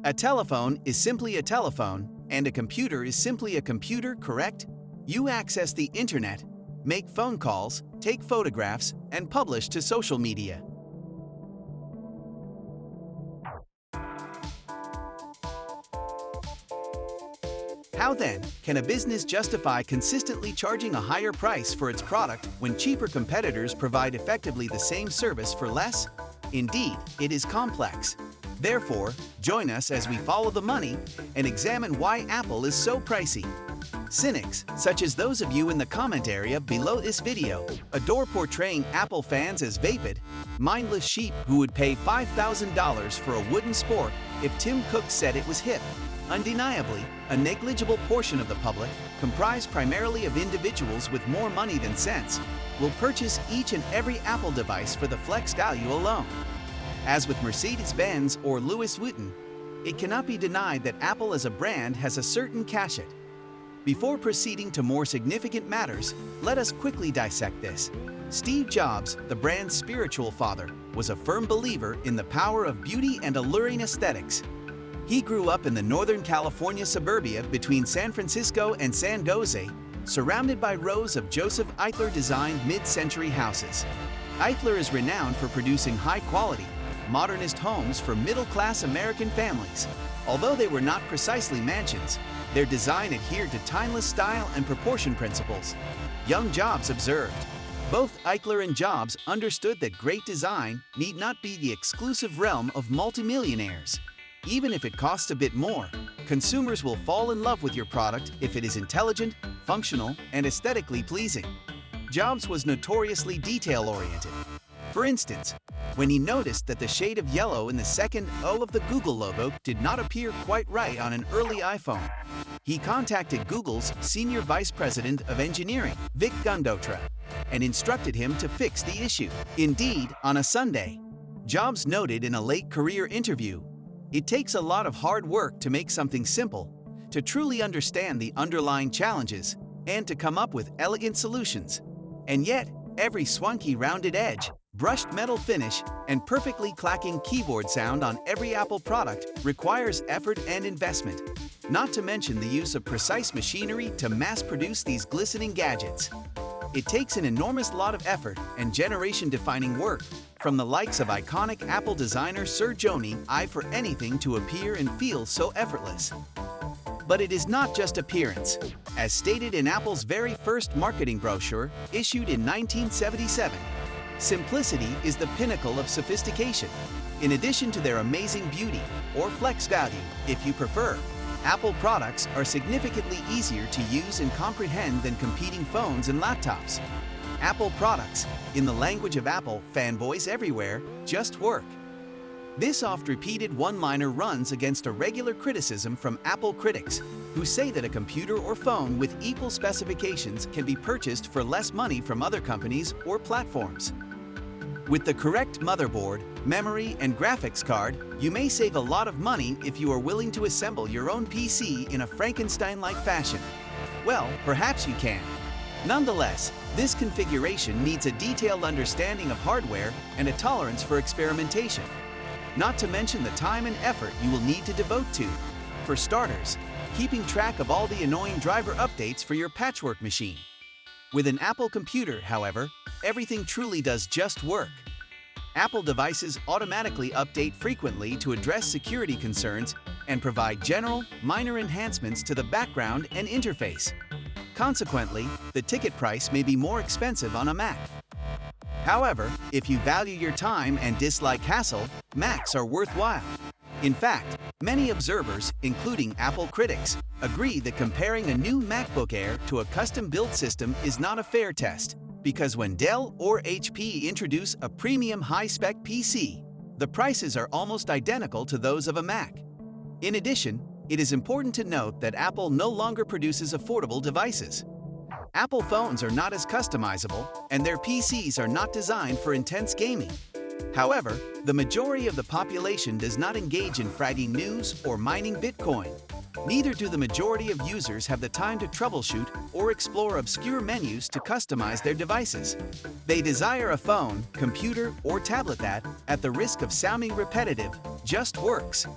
A telephone is simply a telephone, and a computer is simply a computer, correct? You access the internet, make phone calls, take photographs, and publish to social media. How then can a business justify consistently charging a higher price for its product when cheaper competitors provide effectively the same service for less? Indeed, it is complex. Therefore, join us as we follow the money and examine why Apple is so pricey. Cynics, such as those of you in the comment area below this video, adore portraying Apple fans as vapid, mindless sheep who would pay $5,000 for a wooden spork if Tim Cook said it was hip. Undeniably, a negligible portion of the public, comprised primarily of individuals with more money than sense, will purchase each and every Apple device for the flex value alone. As with Mercedes-Benz or Louis Vuitton, it cannot be denied that Apple as a brand has a certain cachet. Before proceeding to more significant matters, let us quickly dissect this. Steve Jobs, the brand's spiritual father, was a firm believer in the power of beauty and alluring aesthetics. He grew up in the Northern California suburbia between San Francisco and San Jose, surrounded by rows of Joseph Eichler-designed mid-century houses. Eichler is renowned for producing high-quality, modernist homes for middle-class American families. Although they were not precisely mansions, their design adhered to timeless style and proportion principles. Young Jobs observed, both Eichler and Jobs understood that great design need not be the exclusive realm of multimillionaires. Even if it costs a bit more, consumers will fall in love with your product if it is intelligent, functional, and aesthetically pleasing. Jobs was notoriously detail-oriented. For instance, when he noticed that the shade of yellow in the second O of the Google logo did not appear quite right on an early iPhone, he contacted Google's Senior Vice President of Engineering, Vic Gundotra, and instructed him to fix the issue. Indeed, on a Sunday, Jobs noted in a late career interview, "It takes a lot of hard work to make something simple, to truly understand the underlying challenges, and to come up with elegant solutions. And yet, every swanky rounded edge, brushed metal finish, and perfectly clacking keyboard sound on every Apple product requires effort and investment, not to mention the use of precise machinery to mass-produce these glistening gadgets. It takes an enormous lot of effort and generation-defining work from the likes of iconic Apple designer Sir Jony Ive for anything to appear and feel so effortless." But it is not just appearance. As stated in Apple's very first marketing brochure, issued in 1977, simplicity is the pinnacle of sophistication. In addition to their amazing beauty, or flex value, if you prefer, Apple products are significantly easier to use and comprehend than competing phones and laptops. Apple products, in the language of Apple fanboys everywhere, just work. This oft-repeated one-liner runs against a regular criticism from Apple critics, who say that a computer or phone with equal specifications can be purchased for less money from other companies or platforms. With the correct motherboard, memory, and graphics card, you may save a lot of money if you are willing to assemble your own PC in a Frankenstein-like fashion. Well, perhaps you can. Nonetheless, this configuration needs a detailed understanding of hardware and a tolerance for experimentation. Not to mention the time and effort you will need to devote to, for starters, keeping track of all the annoying driver updates for your patchwork machine. With an Apple computer, however, everything truly does just work. Apple devices automatically update frequently to address security concerns and provide general, minor enhancements to the background and interface. Consequently, the ticket price may be more expensive on a Mac. However, if you value your time and dislike hassle, Macs are worthwhile. In fact, many observers, including Apple critics, agree that comparing a new MacBook Air to a custom-built system is not a fair test, because when Dell or HP introduce a premium high-spec PC, the prices are almost identical to those of a Mac. In addition, it is important to note that Apple no longer produces affordable devices. Apple phones are not as customizable, and their PCs are not designed for intense gaming. However, the majority of the population does not engage in fragging news or mining Bitcoin. Neither do the majority of users have the time to troubleshoot or explore obscure menus to customize their devices. They desire a phone, computer, or tablet that, at the risk of sounding repetitive, just works.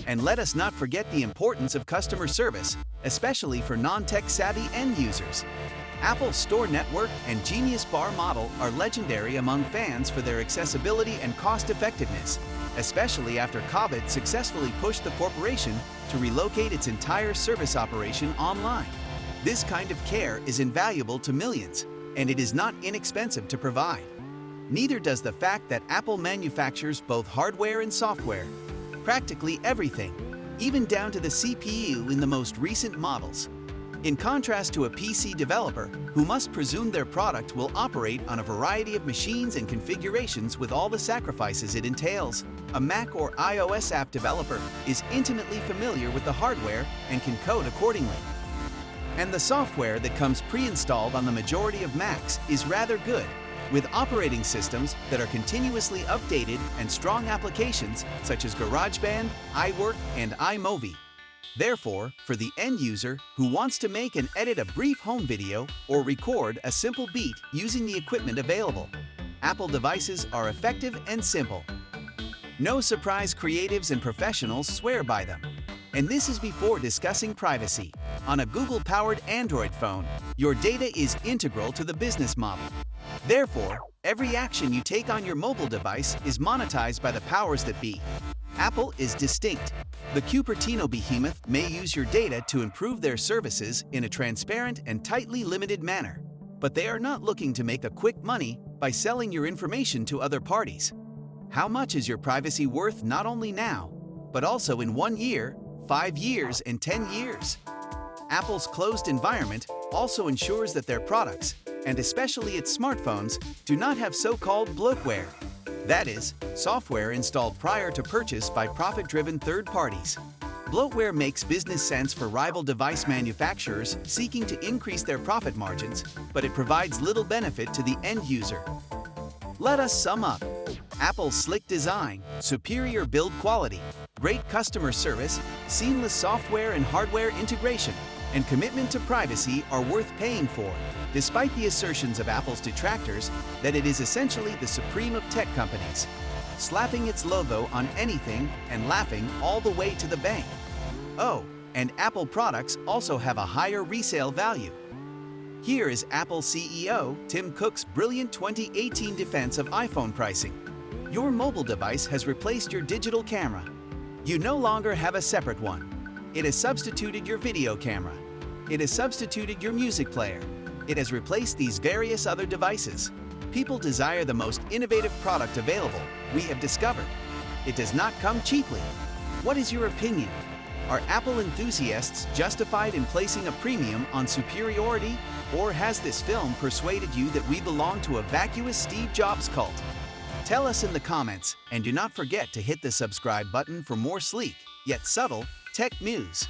And let us not forget the importance of customer service, especially for non-tech savvy end users. Apple's Store Network and Genius Bar model are legendary among fans for their accessibility and cost-effectiveness, especially after COVID successfully pushed the corporation to relocate its entire service operation online. This kind of care is invaluable to millions, and it is not inexpensive to provide. Neither does the fact that Apple manufactures both hardware and software, practically everything, even down to the CPU in the most recent models. In contrast to a PC developer who must presume their product will operate on a variety of machines and configurations with all the sacrifices it entails, a Mac or iOS app developer is intimately familiar with the hardware and can code accordingly. And the software that comes pre-installed on the majority of Macs is rather good, with operating systems that are continuously updated and strong applications such as GarageBand, iWork, and iMovie. Therefore, for the end user who wants to make and edit a brief home video or record a simple beat using the equipment available, Apple devices are effective and simple. No surprise, creatives and professionals swear by them. And this is before discussing privacy. On a Google-powered Android phone, your data is integral to the business model. Therefore, every action you take on your mobile device is monetized by the powers that be. Apple is distinct. The Cupertino behemoth may use your data to improve their services in a transparent and tightly limited manner, but they are not looking to make a quick money by selling your information to other parties. How much is your privacy worth not only now, but also in 1 year, 5 years, and 10 years? Apple's closed environment also ensures that their products, and especially its smartphones, do not have so-called bloatware. That is, software installed prior to purchase by profit-driven third parties. Bloatware makes business sense for rival device manufacturers seeking to increase their profit margins, but it provides little benefit to the end user. Let us sum up. Apple's slick design, superior build quality, great customer service, seamless software and hardware integration, and commitment to privacy are worth paying for, despite the assertions of Apple's detractors that it is essentially the supreme of tech companies, slapping its logo on anything and laughing all the way to the bank. Oh, and Apple products also have a higher resale value. Here is Apple CEO Tim Cook's brilliant 2018 defense of iPhone pricing. Your mobile device has replaced your digital camera. You no longer have a separate one. It has substituted your video camera. It has substituted your music player. It has replaced these various other devices. People desire the most innovative product available, we have discovered. It does not come cheaply. What is your opinion? Are Apple enthusiasts justified in placing a premium on superiority, or has this film persuaded you that we belong to a vacuous Steve Jobs cult? Tell us in the comments, and do not forget to hit the subscribe button for more sleek, yet subtle, tech news.